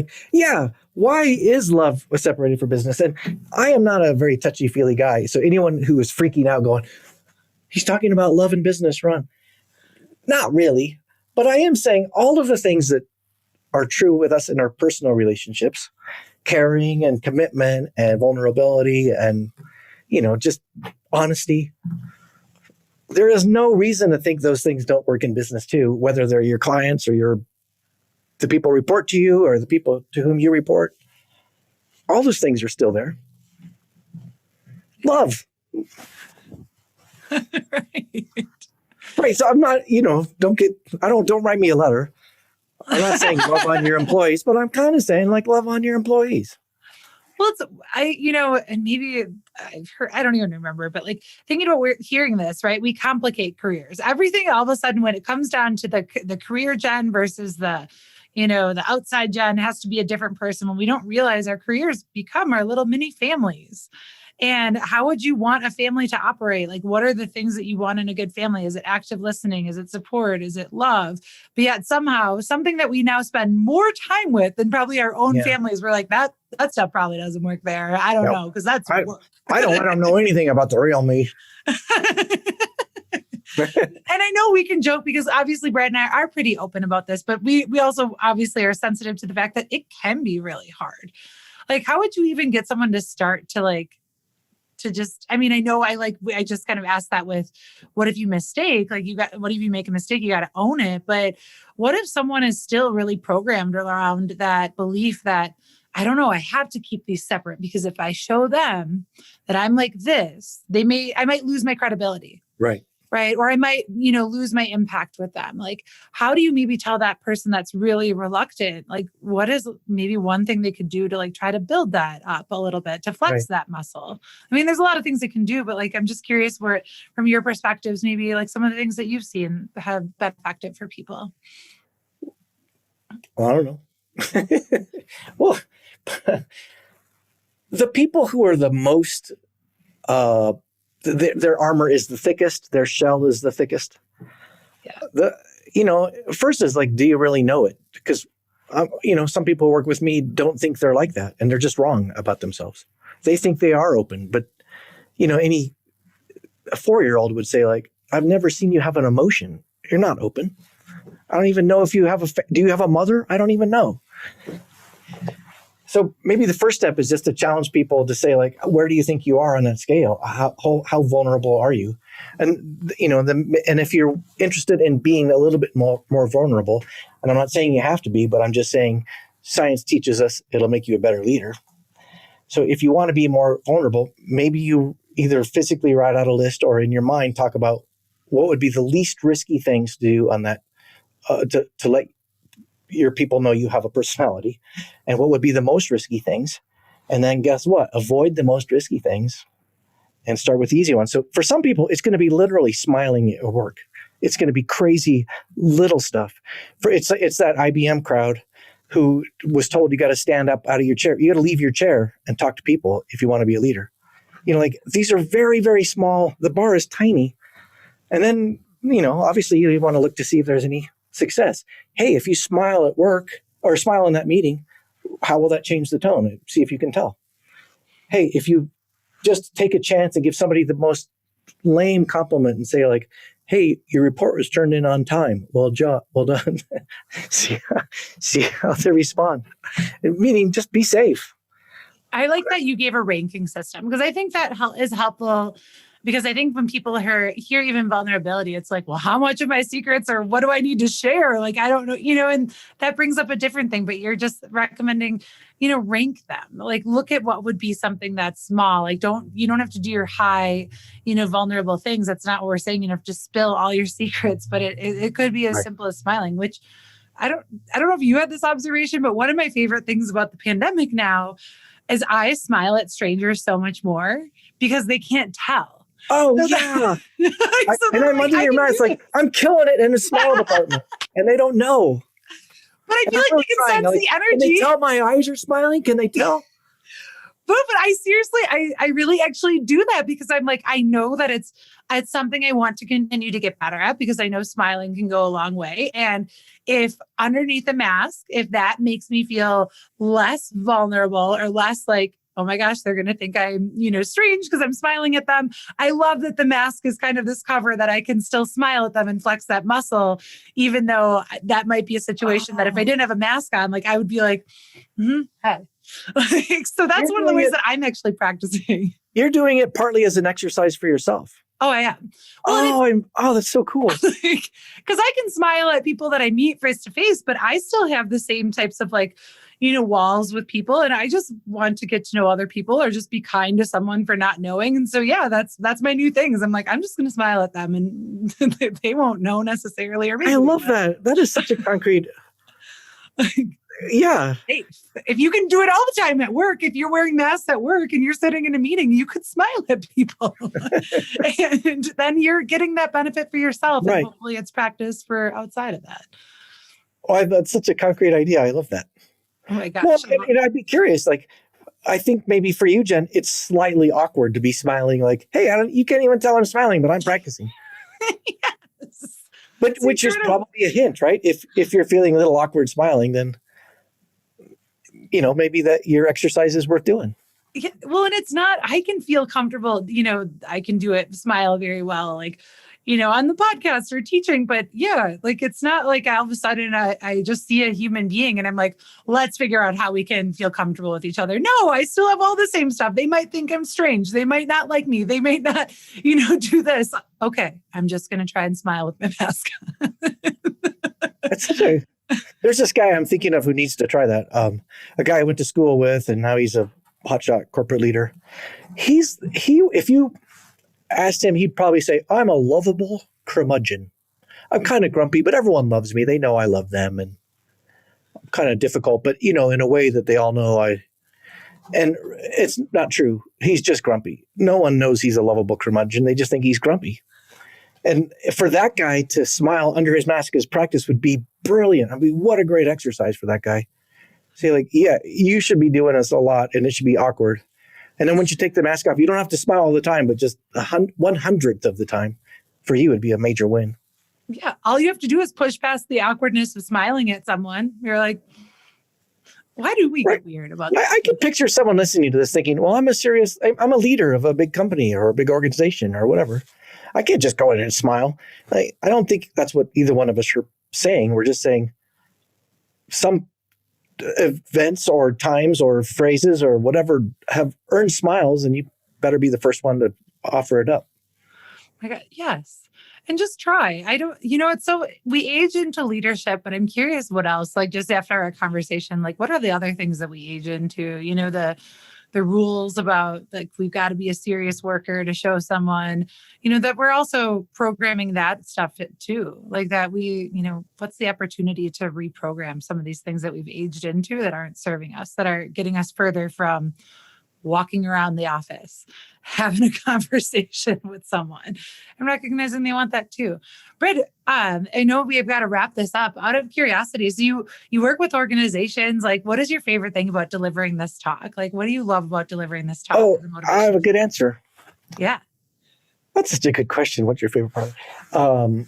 B: why is love separated from business? And I am not a very touchy-feely guy. So anyone who is freaking out going, he's talking about love and business, Ron. Not really. But I am saying all of the things that are true with us in our personal relationships, caring and commitment and vulnerability and, just honesty. There is no reason to think those things don't work in business too, whether they're your clients or the people report to you or the people to whom you report. All those things are still there. Love. Right. So I'm not, don't write me a letter. I'm not saying love on your employees, but I'm kind of saying love on your employees.
A: Well, and maybe I've heard, I don't even remember, but thinking about hearing this, right? We complicate careers. Everything all of a sudden, when it comes down to the career Jen versus the outside Jen, has to be a different person when we don't realize our careers become our little mini families. And how would you want a family to operate? What are the things that you want in a good family? Is it active listening? Is it support? Is it love? But yet somehow something that we now spend more time with than probably our own families, we're like, that stuff probably doesn't work there. I don't know, because that's work.
B: I don't know anything about the real me.
A: And I know we can joke because obviously Brad and I are pretty open about this, but we also obviously are sensitive to the fact that it can be really hard. How would you even get someone to start to just, I know I just kind of asked that with, what if you mistake? What if you make a mistake? You got to own it. But what if someone is still really programmed around that belief that, I don't know, I have to keep these separate because if I show them that I'm like this, I might lose my credibility.
B: Right.
A: Right. Or I might, lose my impact with them. How do you maybe tell that person that's really reluctant? What is maybe one thing they could do to try to build that up a little bit, to flex that muscle? There's a lot of things they can do, but I'm just curious where, from your perspectives, maybe some of the things that you've seen have been effective for people.
B: Well, I don't know. Well, the people who are the most, their armor is the thickest, their shell is the thickest. Yeah. First is do you really know it? Because, some people who work with me don't think they're like that, and they're just wrong about themselves. They think they are open, but, a 4-year-old would say I've never seen you have an emotion. You're not open. I don't even know if you have do you have a mother? I don't even know. So maybe the first step is just to challenge people to say, where do you think you are on that scale? How vulnerable are you? And, and if you're interested in being a little bit more vulnerable, and I'm not saying you have to be, but I'm just saying science teaches us it'll make you a better leader. So if you want to be more vulnerable, maybe you either physically write out a list or in your mind talk about what would be the least risky things to do on that, to let your people know you have a personality, and what would be the most risky things. And then guess what? Avoid the most risky things and start with the easy ones. So for some people, it's going to be literally smiling at work. It's going to be crazy little stuff. It's that IBM crowd who was told you got to stand up out of your chair. You got to leave your chair and talk to people if you want to be a leader. Like these are very, very small. The bar is tiny. And then, obviously you want to look to see if there's any success. Hey, if you smile at work or smile in that meeting, how will that change the tone? See if you can tell. Hey, if you just take a chance and give somebody the most lame compliment and say like, hey, your report was turned in on time. Well done. see how they respond. Meaning just be safe.
A: I like that you gave a ranking system, because I think that is helpful, because I think when people hear even vulnerability, it's like, well, how much of my secrets, or what do I need to share? Like, I don't know, and that brings up a different thing, but you're just recommending, rank them. Like, look at what would be something that's small. Like, you don't have to do your high, vulnerable things. That's not what we're saying. You don't have to spill all your secrets, but it could be as simple as smiling, which I don't know if you had this observation, but one of my favorite things about the pandemic now is I smile at strangers so much more because they can't tell.
B: Oh, yeah. I'm under your mask, like, I'm killing it in a small department, and they don't know.
A: But I feel like they can sense the energy.
B: Can they tell my eyes are smiling? Can they tell?
A: But I seriously, I really actually do that, because I'm like, I know that it's something I want to continue to get better at, because I know smiling can go a long way. And if underneath the mask, if that makes me feel less vulnerable or less like, oh my gosh, they're going to think I'm, strange because I'm smiling at them. I love that the mask is kind of this cover that I can still smile at them and flex that muscle, even though that might be a situation that if I didn't have a mask on, like I would be like, hey. So that's one of the ways that I'm actually practicing.
B: You're doing it partly as an exercise for yourself.
A: Oh, I am.
B: Well, that's so cool.
A: Because I can smile at people that I meet face to face, but I still have the same types of walls with people. And I just want to get to know other people, or just be kind to someone for not knowing. And so, yeah, that's my new thing, is I'm like, I'm just going to smile at them, and they won't know necessarily. Or maybe
B: I love that. That is such a concrete. Yeah.
A: Hey, if you can do it all the time at work, if you're wearing masks at work and you're sitting in a meeting, you could smile at people. And then you're getting that benefit for yourself.
B: Right.
A: And hopefully it's practice for outside of that.
B: Oh, that's such a concrete idea. I love that.
A: Oh my gosh.
B: Well, and I'd be curious, like, I think maybe for you, Jen, it's slightly awkward to be smiling like, hey, you can't even tell I'm smiling, but I'm practicing.
A: Yes.
B: But it's which incredible. Is probably a hint, right? If you're feeling a little awkward smiling, then maybe that your exercise is worth doing.
A: Yeah, well, and it's not, I can feel comfortable, I can do it, smile very well, like, on the podcast or teaching, but yeah, like, it's not like all of a sudden I just see a human being and I'm like, let's figure out how we can feel comfortable with each other. No, I still have all the same stuff. They might think I'm strange. They might not like me. They might not, do this. Okay. I'm just going to try and smile with my mask.
B: That's such a... There's this guy I'm thinking of who needs to try that. A guy I went to school with, and now he's a hotshot corporate leader. If you asked him, he'd probably say, I'm a lovable curmudgeon. I'm kind of grumpy, but everyone loves me. They know I love them, and I'm kind of difficult, but in a way that they all know and it's not true. He's just grumpy. No one knows he's a lovable curmudgeon. They just think he's grumpy. And for that guy to smile under his mask as practice would be brilliant. I mean, what a great exercise for that guy. Say like, yeah, you should be doing this a lot, and it should be awkward. And then once you take the mask off, you don't have to smile all the time, but just 1/100th of the time for you would be a major win.
A: Yeah. All you have to do is push past the awkwardness of smiling at someone. You're like, why do we get weird about that?
B: I can picture someone listening to this thinking, well, I'm a leader of a big company or a big organization or whatever. I can't just go in and smile. I don't think that's what either one of us are saying. We're just saying some events or times or phrases or whatever have earned smiles, and you better be the first one to offer it up.
A: My God, yes. And just try. We age into leadership, but I'm curious what else, like just after our conversation, like what are the other things that we age into? The the rules about like, we've got to be a serious worker to show someone, that we're also programming that stuff too. Like that what's the opportunity to reprogram some of these things that we've aged into that aren't serving us, that are getting us further from walking around the office, having a conversation with someone and recognizing they want that too. Brad, I know we've got to wrap this up. Out of curiosity, so you work with organizations. Like, what is your favorite thing about delivering this talk? Like, what do you love about delivering this talk?
B: Oh, I have a good answer.
A: Yeah.
B: That's such a good question. What's your favorite part?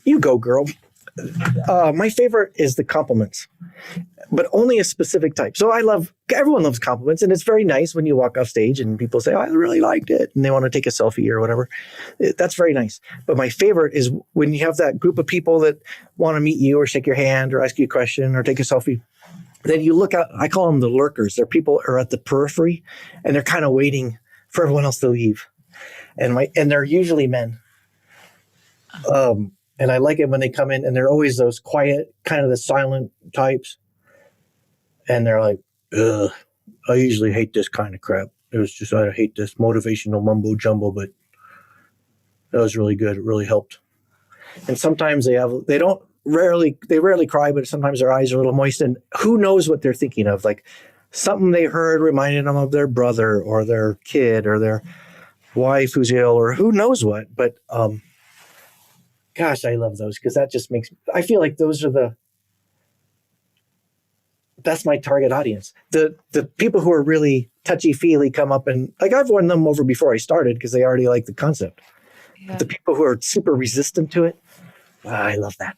B: You go, girl. My favorite is the compliments, but only a specific type. So everyone loves compliments, and it's very nice when you walk off stage and people say, oh, I really liked it, and they want to take a selfie or whatever. That's very nice. But my favorite is when you have that group of people that want to meet you or shake your hand or ask you a question or take a selfie. Then you look out, I call them the lurkers. They're people who are at the periphery, and they're kind of waiting for everyone else to leave. And they're usually men. And I like it when they come in and they're always those quiet, kind of the silent types. And they're like, ugh, I usually hate this kind of crap. I hate this motivational mumbo jumbo, but that was really good. It really helped. And sometimes they rarely cry, but sometimes their eyes are a little moist. And who knows what they're thinking of? Like something they heard reminded them of their brother or their kid or their wife who's ill or who knows what. But, gosh, I love those because that just I feel like that's my target audience. The people who are really touchy-feely come up and like I've won them over before I started because they already like the concept. Yeah. The people who are super resistant to it, I love that.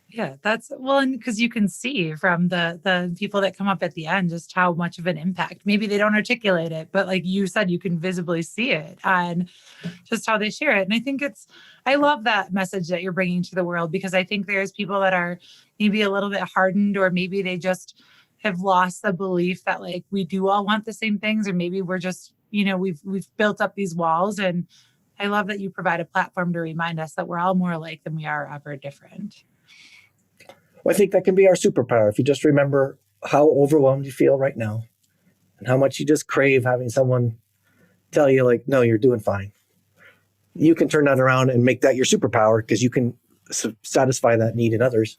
A: Yeah, and because you can see from the people that come up at the end just how much of an impact. Maybe they don't articulate it, but like you said, you can visibly see it and just how they share it. And I think I love that message that you're bringing to the world because I think there's people that are maybe a little bit hardened or maybe they just have lost the belief that like we do all want the same things or maybe we're just, we've built up these walls. And I love that you provide a platform to remind us that we're all more alike than we are ever different.
B: Well, I think that can be our superpower. If you just remember how overwhelmed you feel right now and how much you just crave having someone tell you like, no, you're doing fine. You can turn that around and make that your superpower because you can satisfy that need in others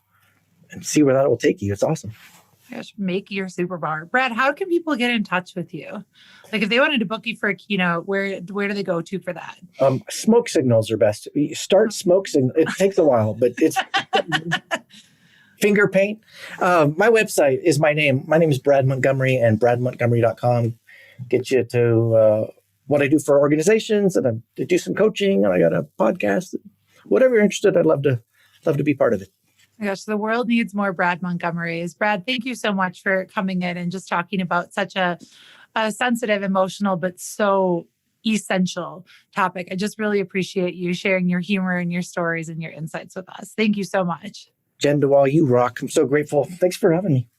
B: and see where that will take you. It's awesome.
A: Gosh, make your superpower. Brad, how can people get in touch with you? Like if they wanted to book you for a keynote, where do they go to for that?
B: Smoke signals are best. Start smoke signal. It takes a while, but it's... Finger paint. My website is my name. My name is Brad Montgomery and bradmontgomery.com. Get you to what I do for organizations and I do some coaching and I got a podcast. Whatever you're interested, I'd love to be part of it.
A: Oh gosh, the world needs more Brad Montgomerys. Brad, thank you so much for coming in and just talking about such a sensitive, emotional, but so essential topic. I just really appreciate you sharing your humor and your stories and your insights with us. Thank you so much.
B: Jen DeWall, you rock. I'm so grateful. Thanks for having me.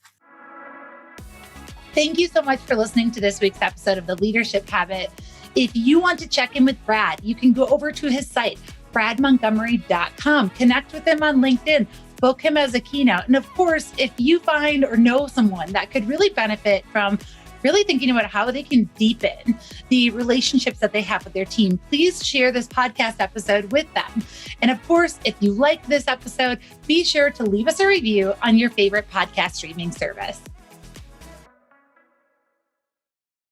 A: Thank you so much for listening to this week's episode of The Leadership Habit. If you want to check in with Brad, you can go over to his site, bradmontgomery.com. Connect with him on LinkedIn. Book him as a keynote. And of course, if you find or know someone that could really benefit from really thinking about how they can deepen the relationships that they have with their team, please share this podcast episode with them. And of course, if you like this episode, be sure to leave us a review on your favorite podcast streaming service.